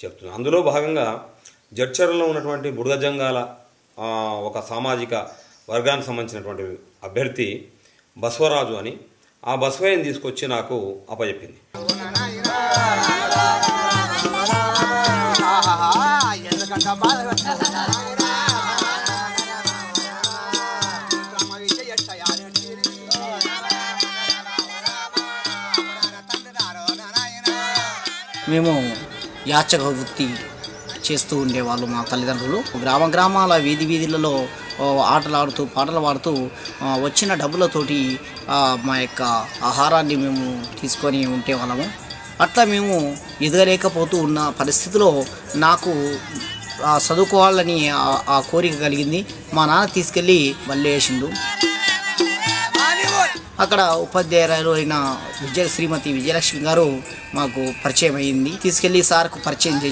చెప్తున్నాను. అందులో భాగంగా జడ్చర్లలో ఉన్నటువంటి బుడగ జంగాల ఒక సామాజిక వర్గానికి సంబంధించినటువంటి అభ్యర్థి బసవరాజు అని, ఆ బసవయ్యని తీసుకొచ్చి నాకు అప్పచెప్పింది. మేము యాచక వృత్తి చేస్తూ ఉండేవాళ్ళు. మా తల్లిదండ్రులు గ్రామాల వీధులలో ఆటలాడుతూ పాటలు పాడుతూ వచ్చిన డబ్బులతోటి మా యొక్క ఆహారాన్ని మేము తీసుకొని ఉండేవాళ్ళము. అట్లా మేము ఎదగలేకపోతూ ఉన్న పరిస్థితిలో నాకు చదువుకోవాలని ఆ కోరిక కలిగింది. మా నాన్న తీసుకెళ్ళి బళ్ళి వేసిండు. అక్కడ ఉపాధ్యాయురాలు అయిన శ్రీమతి విజయలక్ష్మి గారు మాకు పరిచయం అయ్యింది. తీసుకెళ్ళి సార్కు పరిచయం చేసి